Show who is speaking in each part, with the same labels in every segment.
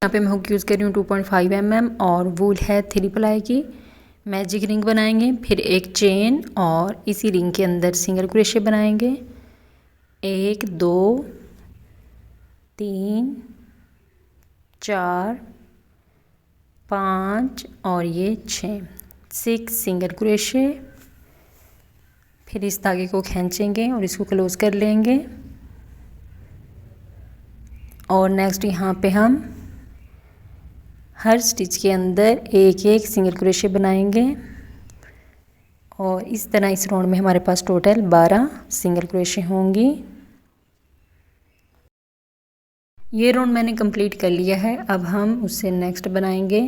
Speaker 1: यहाँ पे मैं हुक यूज़ कर रही हूँ 2.5 mm और वूल है 3 प्लाई की। मैजिक रिंग बनाएंगे, फिर एक चेन और इसी रिंग के अंदर सिंगल क्रोशे बनाएंगे। 1 2 3 4 5 और ये 6 सिंगल क्रोशे। फिर इस धागे को खींचेंगे और इसको क्लोज कर लेंगे। और नेक्स्ट यहाँ पे हम हर स्टिच के अंदर एक एक सिंगल क्रोशे बनाएंगे और इस तरह इस राउंड में हमारे पास टोटल 12 सिंगल क्रोशे होंगी। ये राउंड मैंने कंप्लीट कर लिया है। अब हम उससे नेक्स्ट बनाएंगे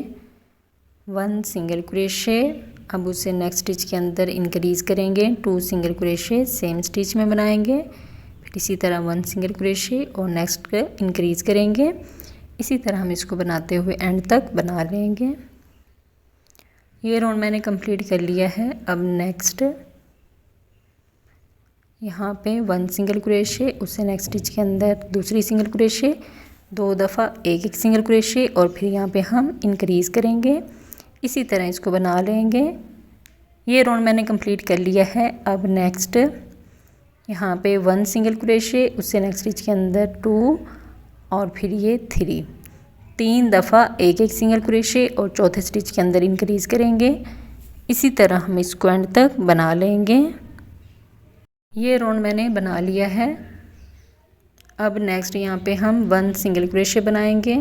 Speaker 1: 1 सिंगल क्रोशे। अब उसे नेक्स्ट स्टिच के अंदर इंक्रीज करेंगे 2 सिंगल क्रोशे सेम स्टिच में बनाएंगे। फिर इसी तरह 1 सिंगल क्रोशे और नेक्स्ट इंक्रीज करेंगे। इसी तरह हम इसको बनाते हुए एंड तक बना लेंगे। ये राउंड मैंने कंप्लीट कर लिया है। अब नेक्स्ट यहाँ पे 1 सिंगल क्रोशे, उससे नेक्स्ट स्टिच के अंदर दूसरी सिंगल क्रोशे, 2 दफ़ा एक एक सिंगल क्रोशे और फिर यहाँ पे हम इंक्रीज़ करेंगे। इसी तरह इसको बना लेंगे। ये राउंड मैंने कंप्लीट कर लिया है। अब नेक्स्ट यहाँ पे 1 सिंगल क्रोशे, उससे नेक्स्ट स्टिच के अंदर 2 और फिर ये 3 दफ़ा एक एक सिंगल क्रोशे और चौथे स्टिच के अंदर इंक्रीज़ करेंगे। इसी तरह हम इसको एंड तक बना लेंगे। ये राउंड मैंने बना लिया है। अब नेक्स्ट यहाँ पे हम 1 सिंगल क्रोशे बनाएंगे,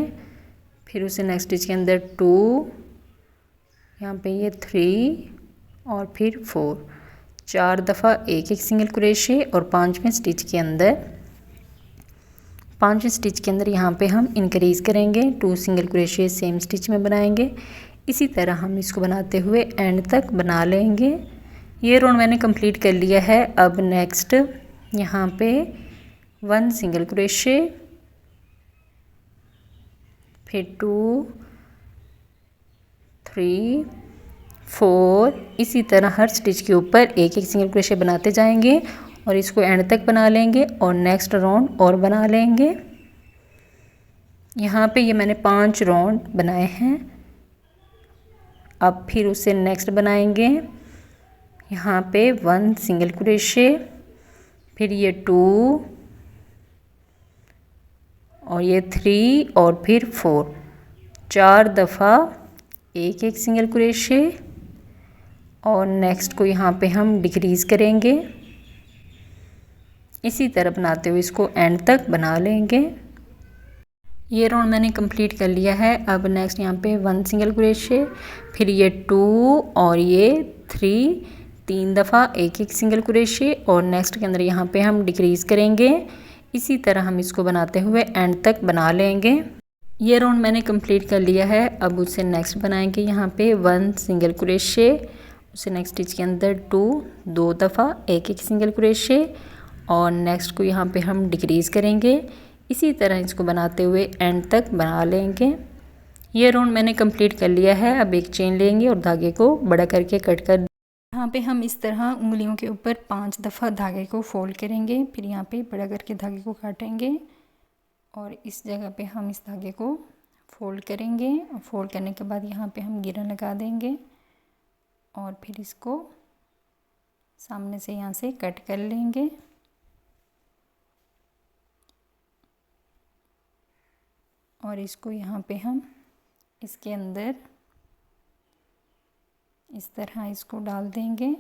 Speaker 1: फिर उसे नेक्स्ट स्टिच के अंदर 2, यहाँ पे ये 3 और फिर 4 दफ़ा एक एक सिंगल क्रोशे और पाँचवें स्टिच के अंदर यहाँ पे हम इंक्रीज़ करेंगे 2 सिंगल क्रोशे सेम स्टिच में बनाएंगे। इसी तरह हम इसको बनाते हुए एंड तक बना लेंगे। ये राउंड मैंने कंप्लीट कर लिया है। अब नेक्स्ट यहाँ पे 1 सिंगल क्रोशे, फिर 2 3 4, इसी तरह हर स्टिच के ऊपर एक एक सिंगल क्रोशे बनाते जाएंगे और इसको एंड तक बना लेंगे और नेक्स्ट राउंड और बना लेंगे। यहाँ पे ये मैंने 5 राउंड बनाए हैं। अब फिर उसे नेक्स्ट बनाएंगे। यहाँ पे 1 सिंगल क्रोशे, फिर ये 2 और ये 3 और फिर 4 दफ़ा एक एक सिंगल क्रोशे और नेक्स्ट को यहाँ पे हम डिक्रीज़ करेंगे। इसी तरह बनाते हुए इसको एंड तक बना लेंगे। ये राउंड मैंने कंप्लीट कर लिया है। अब नेक्स्ट यहाँ पे 1 सिंगल क्रोशे, फिर ये 2 और ये 3 दफ़ा एक एक सिंगल क्रोशे और नेक्स्ट के अंदर यहाँ पे हम डिक्रीज़ करेंगे। इसी तरह हम इसको बनाते हुए एंड तक बना लेंगे। ये राउंड मैंने कंप्लीट कर लिया है। अब उसे नेक्स्ट बनाएंगे। यहाँ पे 1 सिंगल क्रोशे, उसे नेक्स्ट स्टिच के अंदर 2 दफ़ा एक एक सिंगल क्रोशे और नेक्स्ट को यहाँ पे हम डिक्रीज़ करेंगे। इसी तरह इसको बनाते हुए एंड तक बना लेंगे। ये राउंड मैंने कंप्लीट कर लिया है। अब एक चेन लेंगे और धागे को बड़ा करके कट कर, यहाँ पे हम इस तरह उंगलियों के ऊपर 5 दफ़ा धागे को फोल्ड करेंगे। फिर यहाँ पे बड़ा करके धागे को काटेंगे और इस जगह पे हम इस धागे को फोल्ड करेंगे। फोल्ड करने के बाद यहाँ पे हम गिरा लगा देंगे और फिर इसको सामने से यहाँ से कट कर लेंगे। और इसको यहाँ पे हम इसके अंदर इस तरह इसको डाल देंगे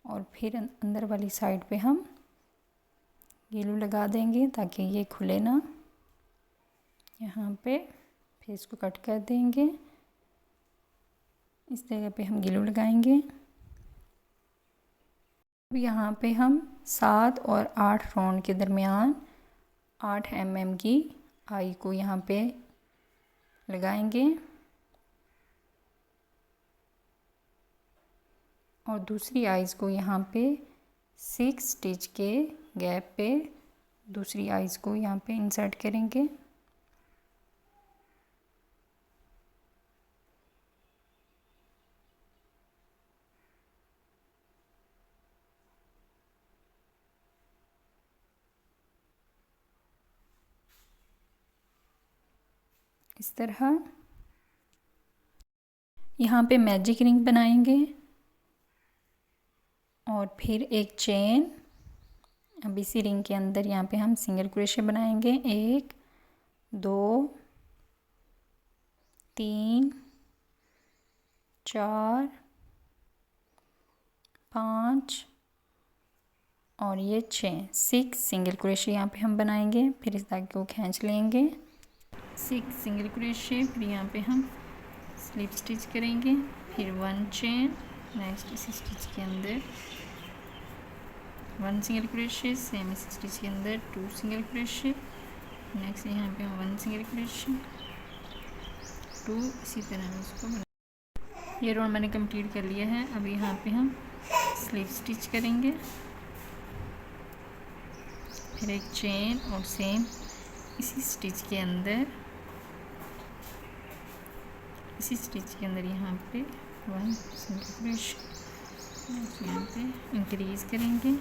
Speaker 1: और फिर अंदर वाली साइड पे हम ग्लू लगा देंगे ताकि ये खुले ना। यहाँ पे फिर इसको कट कर देंगे। इस जगह पे हम ग्लू लगाएंगे। अब यहाँ पे हम 7 और 8 राउंड के दरमियान 8 mm की आई को यहाँ पे लगाएंगे और दूसरी आइज़ को यहाँ पे 6 स्टिच के गैप पे दूसरी आइज़ को यहाँ पे इंसर्ट करेंगे। इस तरह। यहाँ पे मैजिक रिंग बनाएंगे और फिर एक चेन। अब इसी रिंग के अंदर यहाँ पे हम सिंगल क्रोशे बनाएंगे, 1 2 3 4 5 और ये 6 सिंगल क्रोशे यहाँ पे हम बनाएंगे। फिर इस धागे को खींच लेंगे, 6 सिंगल क्रोशे। फिर यहाँ पे हम स्लिप स्टिच करेंगे, फिर 1 चेन। नेक्स्ट इसी स्टिच के अंदर 1 सिंगल क्रोशे, सेम इसी स्टिच के अंदर 2 सिंगल क्रोशे। नेक्स्ट यहाँ पे हम 1 सिंगल क्रोशे, 2, इसी तरह इसको बना। ये राउंड मैंने कंप्लीट कर लिया है। अब यहाँ पे हम स्लिप स्टिच करेंगे, फिर एक चेन और सेम इसी स्टिच के अंदर यहाँ पे 1 सिंगल क्रोशे, यहाँ पे इंक्रीज करेंगे।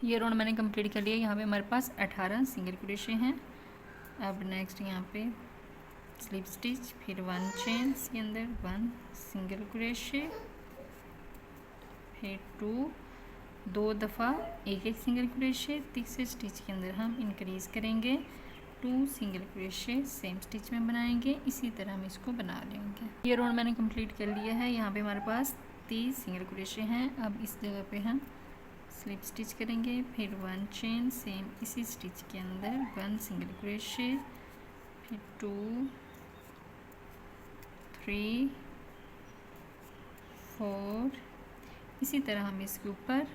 Speaker 1: ये राउंड मैंने कंप्लीट कर लिया। यहाँ पे हमारे पास 18 सिंगल क्रोशे हैं। अब नेक्स्ट यहाँ पे स्लिप स्टिच, फिर 1 चेन के अंदर 1 सिंगल क्रोशे, फिर 2 दफ़ा एक सिंगल क्रोशे। तीसरे स्टिच के अंदर हम इंक्रीज करेंगे, 2 सिंगल क्रोशे सेम स्टिच में बनाएंगे। इसी तरह हम इसको बना लेंगे। ये राउंड मैंने कंप्लीट कर लिया है। यहाँ पे हमारे पास 30 सिंगल क्रोशे हैं। अब इस जगह पे हम स्लिप स्टिच करेंगे, फिर 1 चेन सेम इसी स्टिच के अंदर 1 सिंगल क्रोशे, फिर 2 3 4। इसी तरह हम इसके ऊपर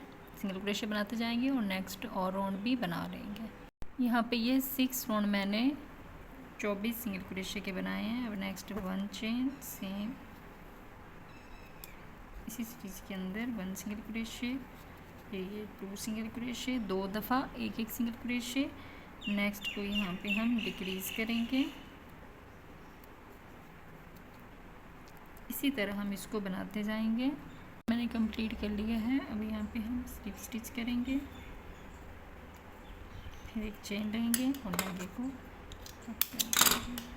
Speaker 1: सिंगल क्रोशे बनाते जाएंगे और नेक्स्ट और राउंड भी बना लेंगे। यहाँ पे ये 6 राउंड मैंने 24 सिंगल क्रोशे के बनाए हैं। अब नेक्स्ट 1 चेन सेम इसी स्टिच के अंदर 1 सिंगल क्रोशे, फिर ये 2 सिंगल क्रोशे, 2 दफ़ा एक सिंगल क्रोशे। नेक्स्ट को यहाँ पे हम डिक्रीज करेंगे। इसी तरह हम इसको बनाते जाएंगे। मैंने कंप्लीट कर लिया है। अब यहाँ पे हम स्लिप स्टिच करेंगे, फिर एक चेन लेंगे और धागे को कट करेंगे।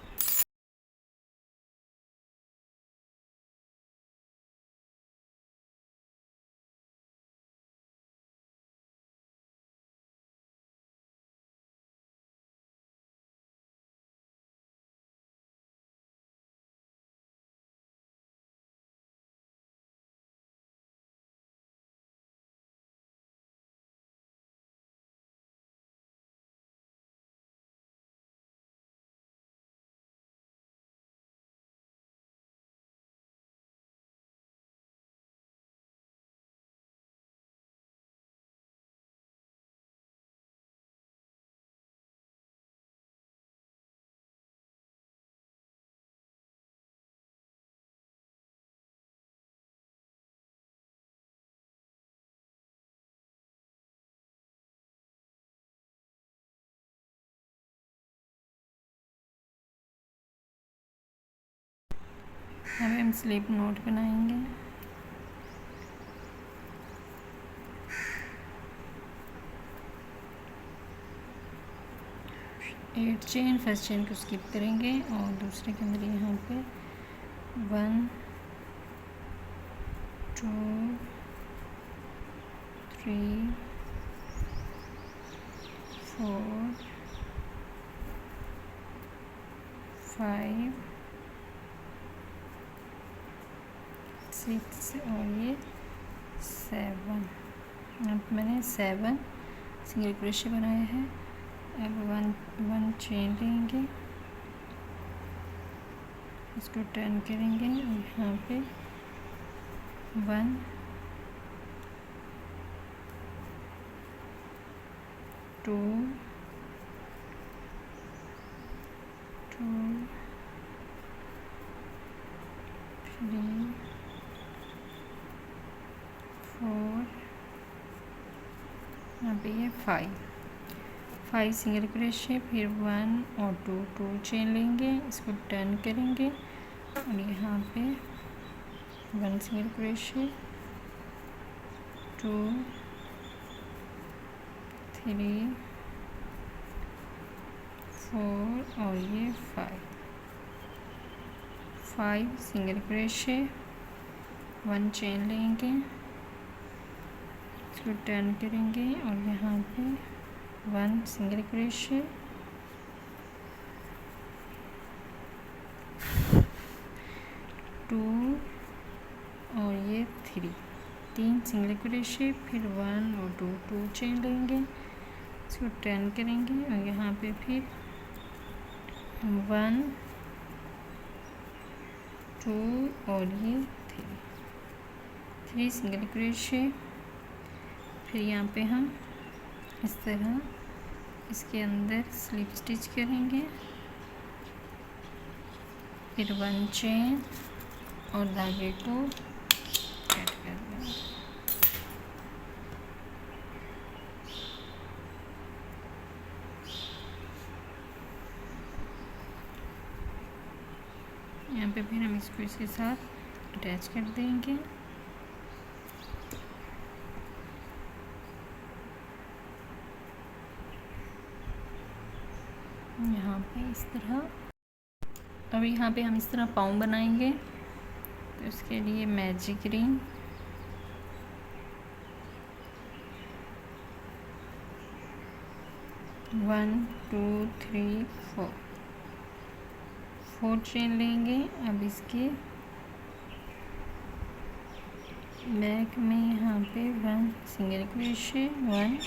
Speaker 1: अब हम स्लिप नोट बनाएंगे। एट चेन, फर्स्ट चेन को स्किप करेंगे और दूसरे के अंदर यहाँ पे 1 2 3 4 5 6 और ये 7। अब मैंने 7 सिंगल क्रोशे बनाए हैं। अब 1 चेन लेंगे, इसको टर्न करेंगे और यहाँ पे 1 2 2 3 4, यहाँ पे ये 5 5 सिंगल क्रोशे, फिर 1 और 2 चेन लेंगे, इसको टर्न करेंगे और यहाँ पे 1 सिंगल क्रोशे, 2 3 4 और ये 5 सिंगल क्रोशे, 1 चेन लेंगे, इसको टर्न करेंगे और यहाँ पे 1 सिंगल क्रोशे, 2 और ये 3 सिंगल क्रोशे, फिर 1 और 2 चेन लेंगे, इसको टर्न करेंगे और यहाँ पे फिर 1 2 और ये 3 सिंगल क्रोशे, फिर यहाँ पे हम इस तरह इसके अंदर स्लिप स्टिच करेंगे, फिर 1 चेन और धागे को कट कर देंगे। यहाँ पे फिर हम इसको इसके साथ अटैच कर देंगे। यहाँ पे इस तरह, अब यहाँ पे हम इस तरह पाँव बनाएंगे, तो उसके लिए magic ring, one two three four chain लेंगे। अब इसके बैक में यहाँ पे 1 सिंगल क्रोशे, 1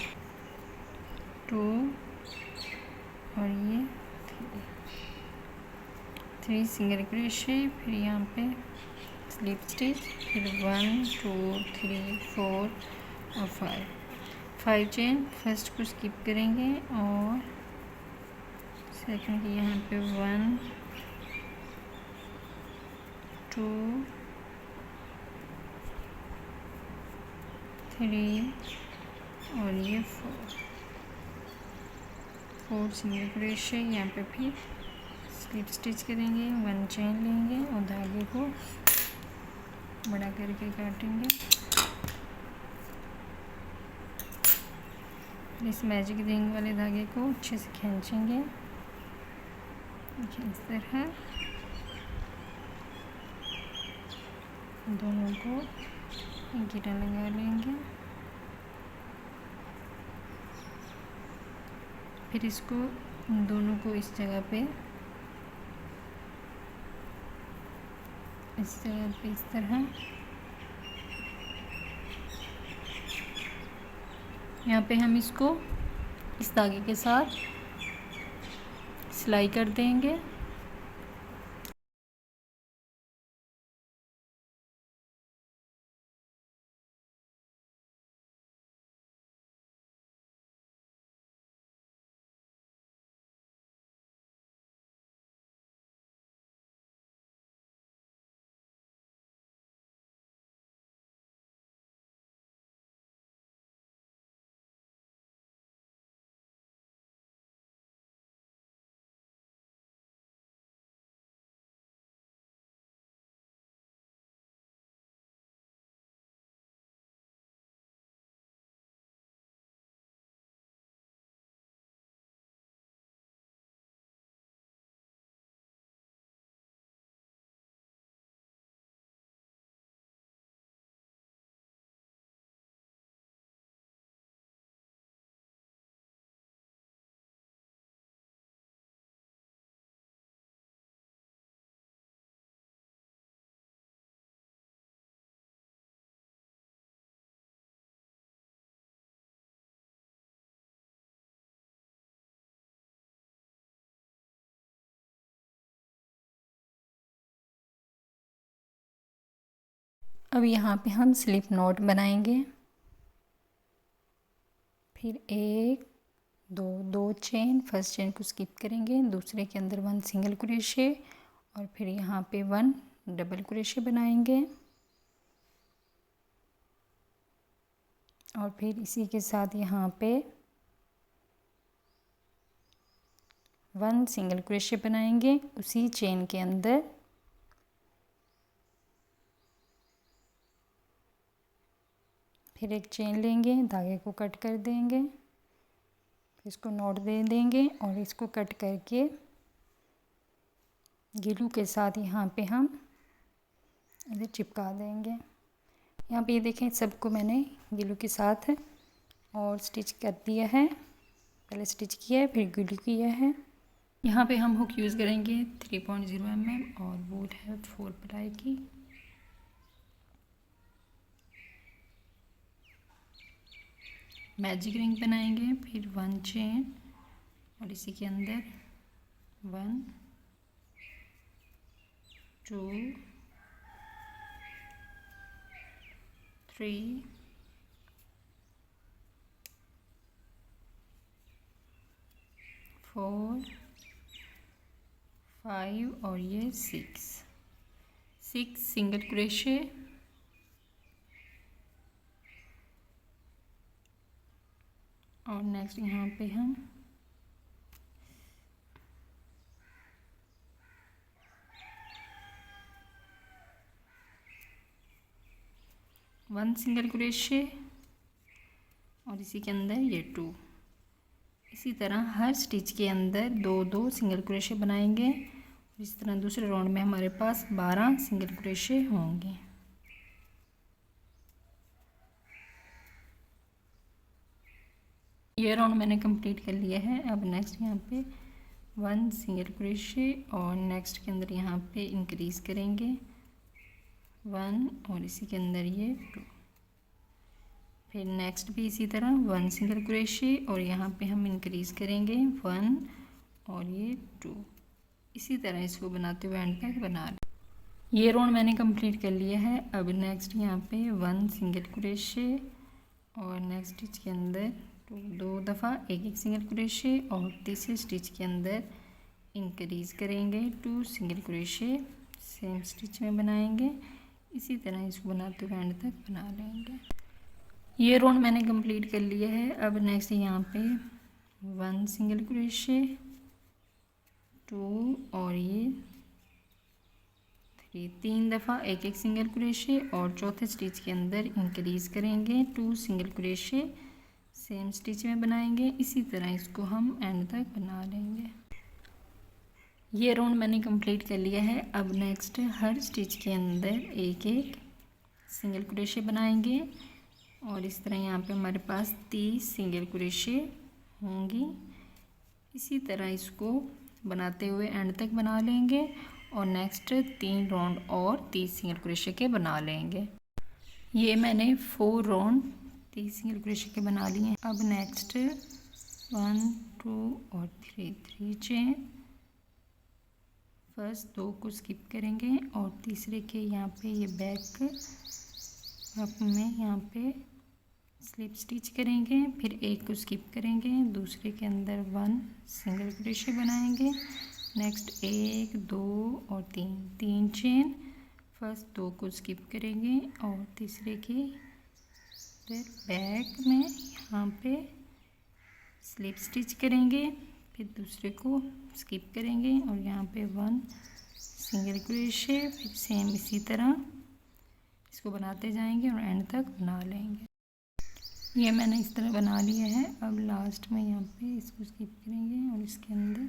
Speaker 1: 2 और ये 3 सिंगल क्रोशे, फिर यहाँ पे स्लिप स्टिच, फिर 1 2 3 4 और 5 चेन। फर्स्ट को स्किप करेंगे और सेकंड यहाँ पे 1 2 3 और ये 4 सिंगल क्रोशे। यहाँ पे फिर स्लिप स्टिच करेंगे, 1 चेन लेंगे और धागे को बड़ा करके काटेंगे। इस मैजिक रिंग वाले धागे को अच्छे से खींचेंगे, इस तरह दोनों को गिरा लगा लेंगे। फिर इसको दोनों को इस जगह पे इस तरह यहाँ पे हम इसको इस धागे के साथ सिलाई कर देंगे। अब यहाँ पे हम स्लिप नॉट बनाएंगे। फिर 1 2 चेन, फर्स्ट चेन को स्किप करेंगे, दूसरे के अंदर 1 सिंगल क्रोशे और फिर यहाँ पे 1 डबल क्रोशे बनाएंगे और फिर इसी के साथ यहाँ पे 1 सिंगल क्रोशे बनाएंगे उसी चेन के अंदर। फिर एक चेन लेंगे, धागे को कट कर देंगे, फिर इसको नॉट दे देंगे और इसको कट करके ग्लू के साथ यहाँ पे हम इधर चिपका देंगे। यहाँ पे ये देखें सबको मैंने ग्लू के साथ और स्टिच कर दिया है। पहले स्टिच किया है फिर ग्लू किया है। यहाँ पे हम हुक यूज़ करेंगे 3.0 mm और वूल है 4 प्लाई की। मैजिक रिंग बनाएंगे, फिर 1 चेन और इसी के अंदर 1 2 3 4 5 और ये 6 सिंगल क्रोशे और नेक्स्ट यहाँ पे हम 1 सिंगल क्रोशे और इसी के अंदर ये 2। इसी तरह हर स्टिच के अंदर 2 सिंगल क्रोशे बनाएंगे। इस तरह दूसरे राउंड में हमारे पास 12 सिंगल क्रोशे होंगे। ये राउंड मैंने कंप्लीट कर लिया है। अब नेक्स्ट यहाँ पे 1 सिंगल क्रोशे और नेक्स्ट के अंदर यहाँ पे इंक्रीज करेंगे 1 और इसी के अंदर ये 2। फिर नेक्स्ट भी इसी तरह 1 सिंगल क्रोशे और यहाँ पे हम इंक्रीज करेंगे 1 और ये 2। इसी तरह इसको बनाते हुए एंड तक बना लें। ये राउंड मैंने कंप्लीट कर लिया है। अब नेक्स्ट यहाँ पे 1 सिंगल क्रोशे और नेक्स्ट स्टिच के अंदर 2 दफ़ा एक सिंगल क्रोशे और तीसरे स्टिच के अंदर इंक्रीज करेंगे 2 सिंगल क्रोशे, सेम स्टिच में बनाएंगे। इसी तरह इसको बनाते हुए एंड तक बना लेंगे। ये राउंड मैंने कंप्लीट कर लिया है। अब नेक्स्ट यहाँ पे 1 सिंगल क्रोशे 2 और ये 3 दफ़ा एक सिंगल क्रोशे और चौथे स्टिच के अंदर इंक्रीज करेंगे 2 सिंगल क्रोशे, सेम स्टिच में बनाएंगे। इसी तरह इसको हम एंड तक बना लेंगे। ये राउंड मैंने कंप्लीट कर लिया है। अब नेक्स्ट हर स्टिच के अंदर एक सिंगल क्रोशे बनाएंगे और इस तरह यहाँ पे हमारे पास 30 सिंगल क्रोशे होंगी। इसी तरह इसको बनाते हुए एंड तक बना लेंगे और नेक्स्ट 3 राउंड और 30 सिंगल क्रोशे के बना लेंगे। ये मैंने 4 राउंड 30 सिंगल क्रोशे के बना लिए हैं। अब नेक्स्ट 1 2 और 3 चेन, फर्स्ट 2 को स्किप करेंगे और तीसरे के यहाँ पे ये बैक कप में यहाँ पे स्लिप स्टिच करेंगे, फिर एक को स्किप करेंगे, दूसरे के अंदर 1 सिंगल क्रोशे बनाएंगे। नेक्स्ट 1 2 और 3 चेन, फर्स्ट 2 को स्किप करेंगे और तीसरे के बैक में यहाँ पे स्लिप स्टिच करेंगे, फिर दूसरे को स्किप करेंगे और यहाँ पे 1 सिंगल क्रोशे, फिर सेम इसी तरह इसको बनाते जाएंगे और एंड तक बना लेंगे। ये मैंने इस तरह बना लिया है। अब लास्ट में यहाँ पे इसको स्किप करेंगे और इसके अंदर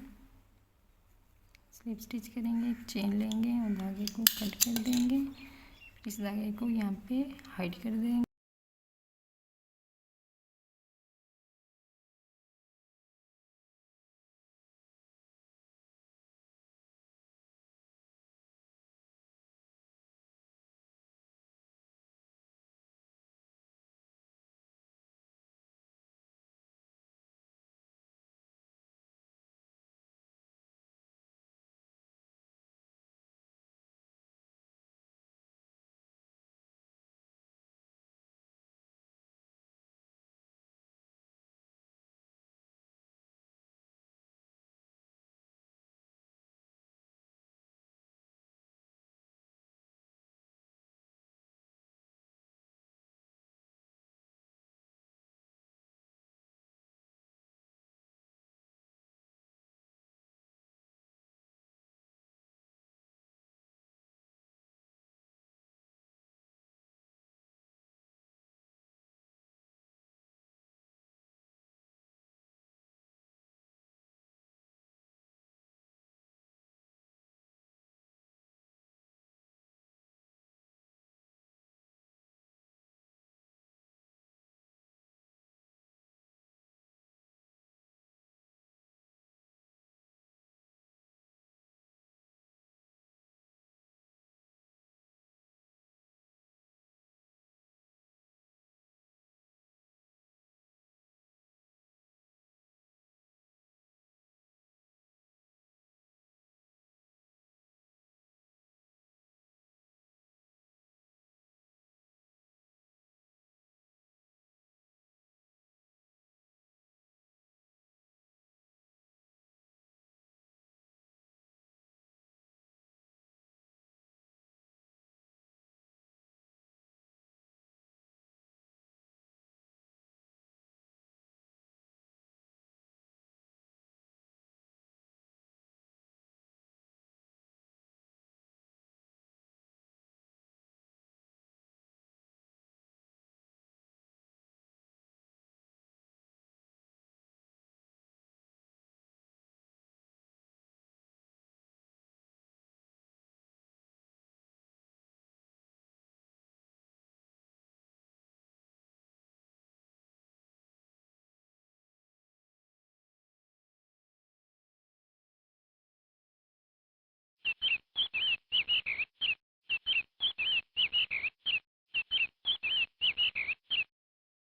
Speaker 1: स्लिप स्टिच करेंगे, एक चेन लेंगे और धागे को कट कर देंगे। इस धागे को यहाँ पे हाइड कर देंगे।